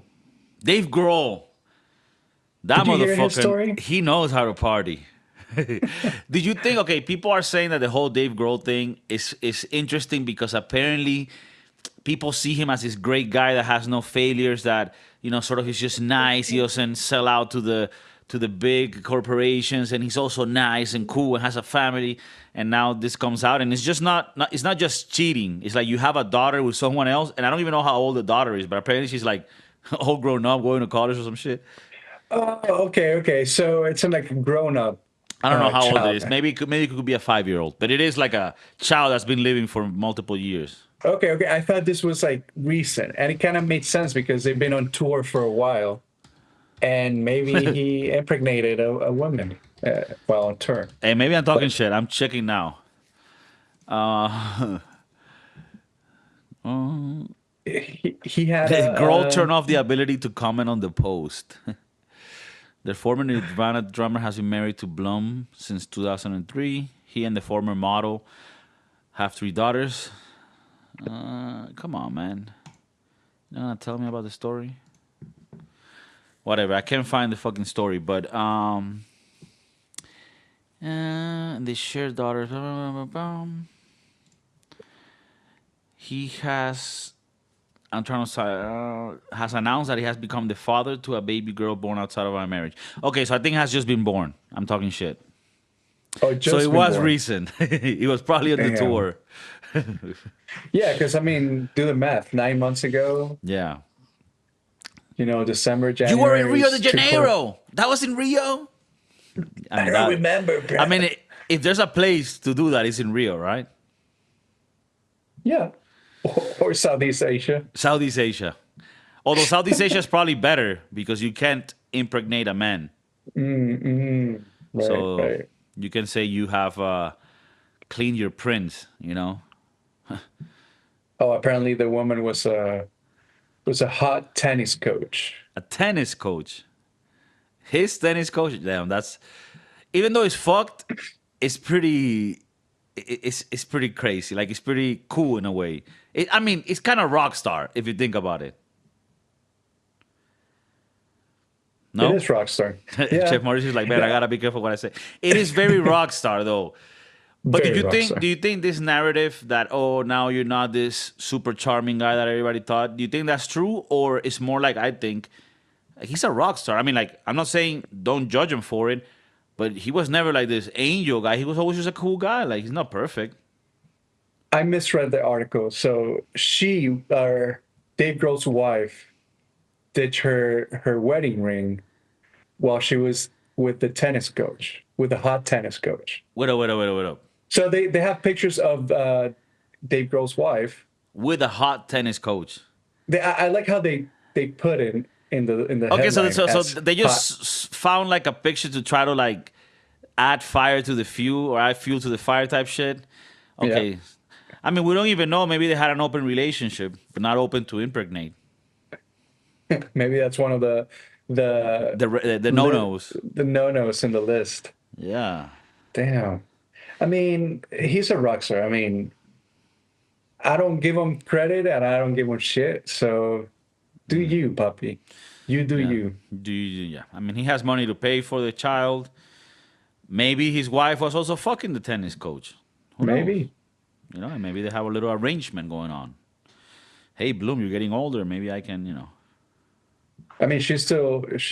Dave Grohl. That Did you hear his motherfucker, story? he knows how to party. Did you think, okay, people are saying that the whole Dave Grohl thing is interesting because apparently people see him as this great guy that has no failures, that, you know, sort of he's just nice. He doesn't sell out to the big corporations, and he's also nice and cool and has a family. And now this comes out, and it's just not it's not just cheating. It's like you have a daughter with someone else, and I don't even know how old the daughter is, but apparently she's like all grown up, going to college or some shit. Oh, okay. So it's like a grown up. I don't know how old it is. Maybe it could be a 5-year-old, but it is like a child that's been living for multiple years. Okay. I thought this was like recent, and it kind of made sense because they've been on tour for a while, and maybe he impregnated a woman while on tour. Hey, maybe I'm talking shit. I'm checking now. he had His girl a, turned off the ability to comment on the post. The former Nirvana drummer has been married to Blum since 2003. He and the former model have 3 daughters. Come on, man. You not tell me about the story? Whatever. I can't find the fucking story, but they share daughters. He has. I'm trying to say, has announced that he has become the father to a baby girl born outside of our marriage. Okay, so I think has just been born. I'm talking shit. oh, just So it been was born. recent. He was probably on the Damn. tour. Yeah, because I mean, do the math. 9 months ago, Yeah. December, You were January. in Rio de was too close. Janeiro. That was in Rio. I don't remember, bro. I mean, if there's a place to do that, it's in Rio, right? Yeah. Or Southeast Asia. Southeast Asia. Although Southeast Asia is probably better because you can't impregnate a man. Right, So right. you can say you have cleaned your prints, Oh, apparently the woman was a hot tennis coach. A tennis coach. His tennis coach. Damn, that's even though it's fucked, it's pretty. It's pretty crazy. Like it's pretty cool in a way. I mean, it's kind of rock star if you think about it. No, It is Rockstar. Yeah, Chef Maurice is like, man, I gotta be careful what I say. It is very rock star though. But very do you Rockstar. think this narrative that now you're not this super charming guy that everybody thought, do you think that's true, or it's more like I think he's a rock star? I mean, like I'm not saying don't judge him for it, but he was never like this angel guy. He was always just a cool guy. Like he's not perfect. I misread the article. So Dave Grohl's wife, ditched her wedding ring while she was with the tennis coach, with the hot tennis coach. Wait up. So they have pictures of Dave Grohl's wife. With a hot tennis coach. I like how they put it in the Okay, so headline as they hot. just found like a picture to try to like add fire to the fuel or add fuel to the fire type shit. Okay. Yeah. I mean, we don't even know. Maybe they had an open relationship, but not open to impregnate. Maybe that's one of the The no-nos. the no-nos in the list. Yeah. Damn. I mean, he's a rock star. I mean, I don't give him credit and I don't give him shit. So do you, puppy. You do you. Yeah. I mean, he has money to pay for the child. Maybe his wife was also fucking the tennis coach. Who knows? Maybe. And maybe they have a little arrangement going on. Hey, Bloom, you're getting older. Maybe I can. I mean, she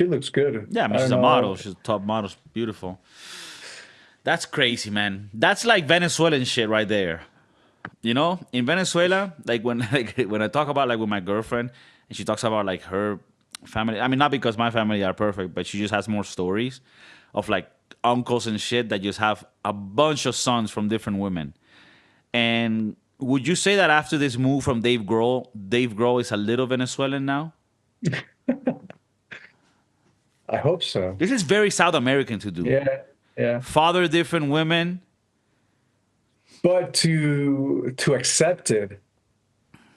looks good. Yeah, I mean, she's a model. She's a top model. She's beautiful. That's crazy, man. That's like Venezuelan shit right there. In Venezuela, like when I talk about like with my girlfriend, and she talks about like her family. I mean, not because my family are perfect, but she just has more stories of like uncles and shit that just have a bunch of sons from different women. And would you say that after this move from Dave Grohl is a little Venezuelan now? I hope so. This is very South American to do. Yeah, yeah. Father different women. But to accept it,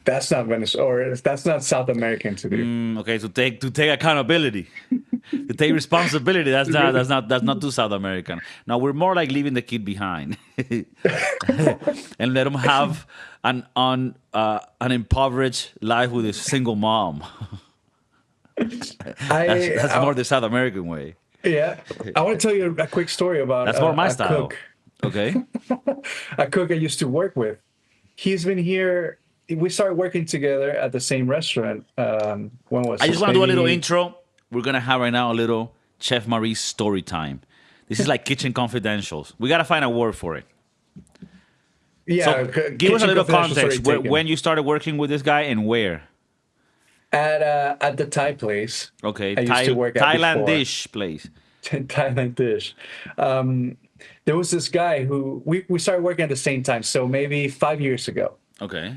that's not Venezuela, or that's not South American to do. Okay, to take accountability, to take responsibility. That's not too South American. Now we're more like leaving the kid behind, and let him have an impoverished life with a single mom. That's more the South American way. Yeah, I want to tell you a quick story about That's more my a style. cook. Okay. A cook I used to work with. He's been here. We started working together at the same restaurant. When was I it? just want to do a little Maybe- intro. We're gonna have right now a little Chef Maurice story time. This is like kitchen confidentials. We gotta find a word for it. Yeah, So give us a kitchen little confidentials context. already taken. When you started working with this guy and where? At the Thai place. Okay, I used to work at Thailand before. dish place. Thailand dish. There was this guy who we started working at the same time, so maybe 5 years ago. Okay.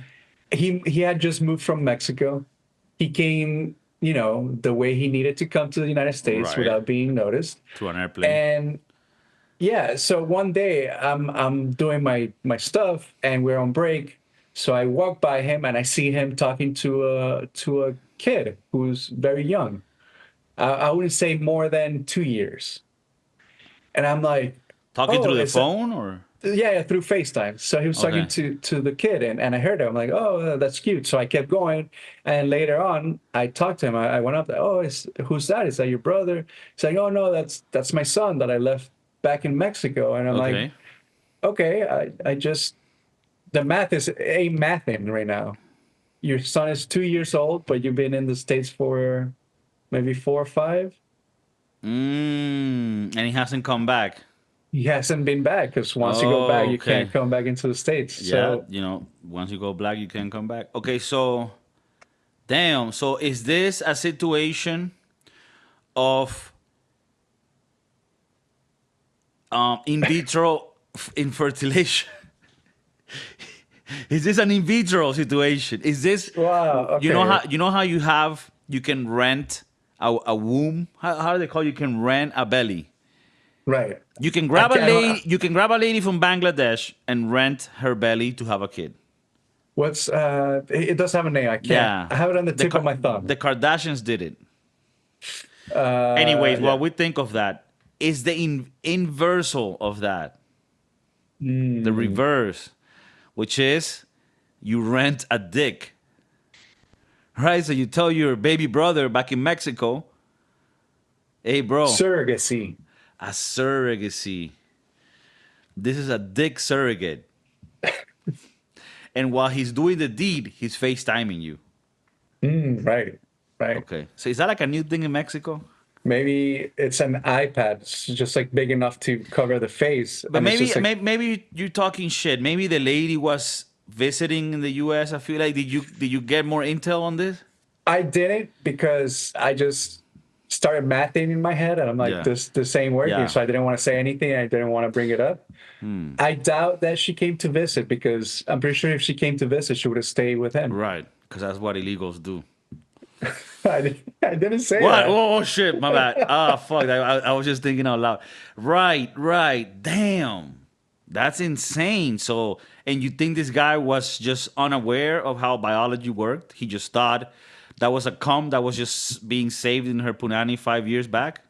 He had just moved from Mexico. He came, the way he needed to come to the United States Right. without being noticed. To an airplane. And yeah, so one day I'm doing my stuff and we're on break. So I walk by him and I see him talking to a kid who's very young. I wouldn't say more than 2 years. And I'm like, Talking oh, through the it's a, phone or yeah, through FaceTime. So he was talking okay. to the kid, and I heard him. I'm like, oh, that's cute. So I kept going, and later on, I talked to him. I went up there. Oh, who's that? Is that your brother? He's like, oh no, that's my son that I left back in Mexico. And I'm like, Okay. okay, I just the math is a mathing right now. Your son is 2 years old, but you've been in the States for maybe 4 or 5. And he hasn't come back. He hasn't been back because once you go back, Oh, you okay. can't come back into the States. Yeah, So once you go black, you can come back. Okay, so damn. So is this a situation of in vitro infertilization? Is this an in vitro situation? Is this wow, okay, you know how you can rent a womb? How do they call it? You can rent a belly. right. You can I grab a can't. lady. You can grab a lady from Bangladesh and rent her belly to have a kid. What's it does have a name. I can't. Yeah, I have it on the tip of my thumb. the Kardashians did it. Anyways, Yeah. what we think of that is the inversal of that, the reverse, which is you rent a dick, right? So you tell your baby brother back in Mexico, "Hey, bro, Surrogacy. a surrogacy. This is a dick surrogate." And while he's doing the deed, he's FaceTiming you. Right. Right. Okay. So is that like a new thing in Mexico? Maybe it's an iPad. It's just like big enough to cover the face, But and it's maybe just like maybe you're talking shit. Maybe the lady was visiting in the US. I feel like did you get more intel on this? I didn't because I just started mathing in my head, and I'm like, Yeah. this ain't working. Yeah. So I didn't want to say anything. I didn't want to bring it up. I doubt that she came to visit because I'm pretty sure if she came to visit, she would have stayed with him. Right. Because that's what illegals do. I didn't say What? that. Oh shit, my bad. Ah, fuck. I was just thinking out loud. Right. Damn. That's insane. So, and you think this guy was just unaware of how biology worked? He just thought that was a cum that was just being saved in her punani 5 years back?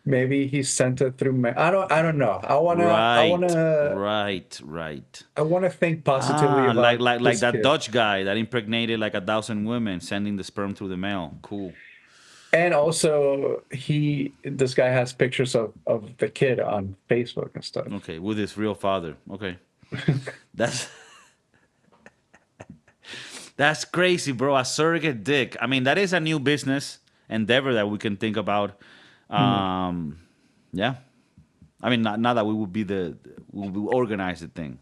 Maybe he sent it through. I don't know. Right. I wanna think positively Ah, about like this that kid. Dutch guy that impregnated like 1,000 women, sending the sperm through the mail. Cool. And also, this guy has pictures of the kid on Facebook and stuff. Okay, with his real father. Okay, that's that's crazy, bro. A surrogate dick. I mean, that is a new business endeavor that we can think about. Yeah, I mean, not that we would be we will organize the thing,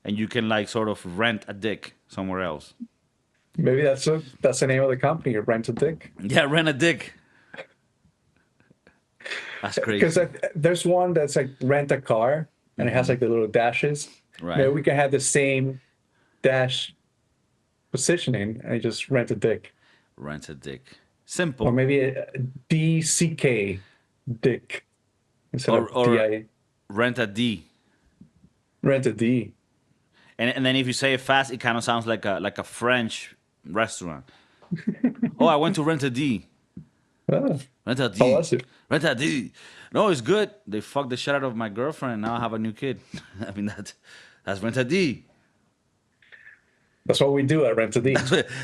and you can like sort of rent a dick somewhere else. Maybe that's the name of the company, Rent a Dick. Yeah, rent a dick. That's Because crazy. there's one that's like rent a car, and it has like the little dashes. Right. Maybe we can have the same dash positioning and just rent a dick. Rent a dick. Or Simple. maybe a DCK dick instead of Or DI. rent a D. Rent a D. And then if you say it fast, it kind of sounds like a French restaurant. Oh, I went to rent a D. Oh, Rent a how D. was it? Rent a D. No, it's good. They fucked the shit out of my girlfriend, and now I have a new kid. I mean that's rent a D. That's what we do at Rent a D.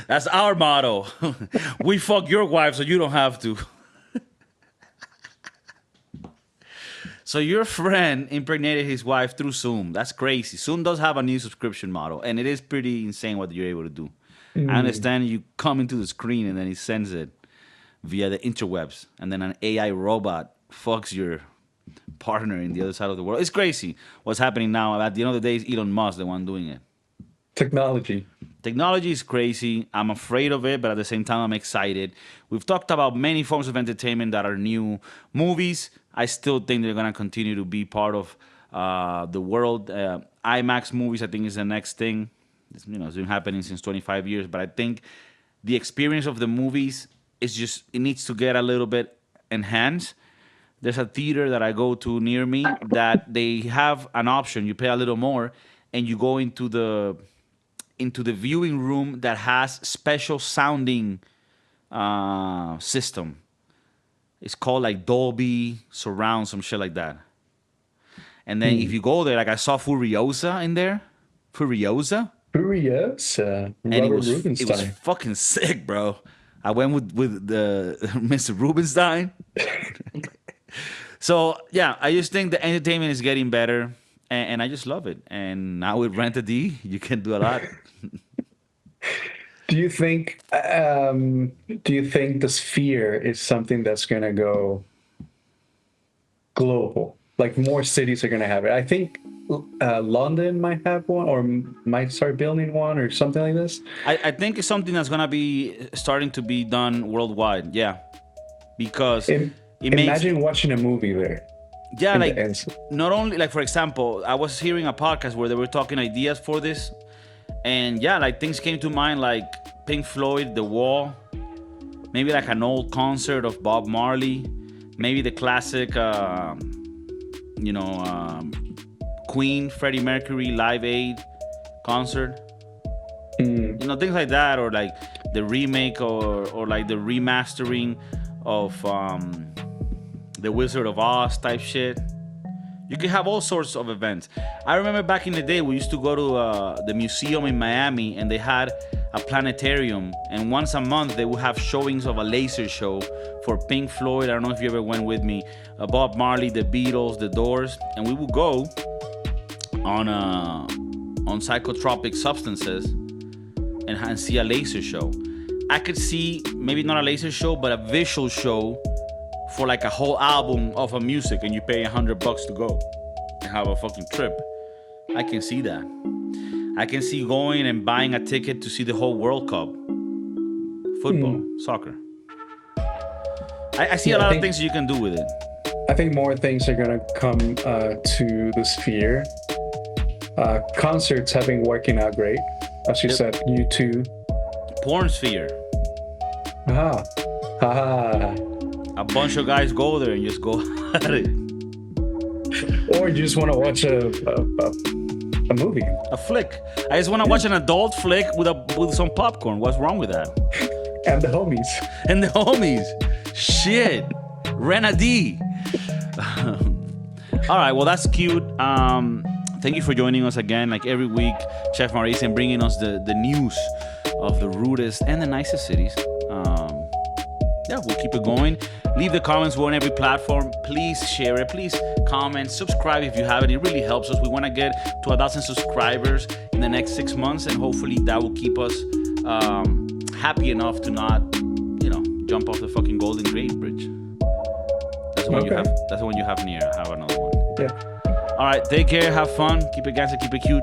That's our motto. We fuck your wife so you don't have to. So your friend impregnated his wife through Zoom. That's crazy. Zoom does have a new subscription model, and it is pretty insane what you're able to do. I understand you come into the screen and then he sends it via the interwebs, and then an AI robot fucks your partner in the other side of the world. It's crazy what's happening now. At the end of the day, it's Elon Musk the one doing it. Technology. Technology is crazy. I'm afraid of it, but at the same time, I'm excited. We've talked about many forms of entertainment that are new. Movies, I still think they're going to continue to be part of the world. IMAX movies, I think, is the next thing. It's been happening since 25 years, but I think the experience of the movies it needs to get a little bit enhanced. There's a theater that I go to near me that they have an option. You pay a little more, and you go into into the viewing room that has special sounding system. It's called like Dolby Surround, some shit like that. And then if you go there, like I saw Furiosa in there. Furiosa. And it was fucking sick, bro. I went with the Mr. Rubenstein. So yeah, I just think the entertainment is getting better, and I just love it. And now with Rent a D, you can do a lot. Do you think the Sphere is something that's gonna go global? Like more cities are gonna have it. I think London might have one, or might start building one, or something like this. I think it's something that's gonna be starting to be done worldwide. Yeah, because imagine watching a movie there. Yeah, like not only like, for example, I was hearing a podcast where they were talking ideas for this, and yeah, like things came to mind like Pink Floyd, The Wall, maybe like an old concert of Bob Marley, maybe the classic, Queen, Freddie Mercury, Live Aid concert. Things like that, or like the remake or like the remastering of the Wizard of Oz type shit. You can have all sorts of events. I remember back in the day, we used to go to the museum in Miami, and they had a planetarium, and once a month they would have showings of a laser show for Pink Floyd. I don't know if you ever went with me, Bob Marley, the Beatles, the Doors, and we would go on psychotropic substances and see a laser show. I could see maybe not a laser show, but a visual show for like a whole album of a music, and you pay $100 to go and have a fucking trip. I can see that. I can see going and buying a ticket to see the whole World Cup. Football, soccer. I see a lot of things you can do with it. I think more things are going to come to the Sphere. Concerts have been working out great. As you said, U2. Porn Sphere. A bunch of guys go there and just go at it. Or you just want to watch a movie. A flick. I just want to watch an adult flick with some popcorn. What's wrong with that? And the homies. Shit. Renadi. All right, well, that's cute. Thank you for joining us again, like every week, Chef Maurice, and bringing us the news of the rudest and the nicest cities. We'll keep it going. Leave the comments on every platform. Please share it. Please comment, subscribe if you haven't. It really helps us. We want to get to 1,000 subscribers in the next 6 months, and hopefully that will keep us happy enough to not, jump off the fucking Golden Gate Bridge. That's the one you have. That's the one you have near. I have another one. Yeah. All right. Take care. Have fun. Keep it gangster. Keep it cute.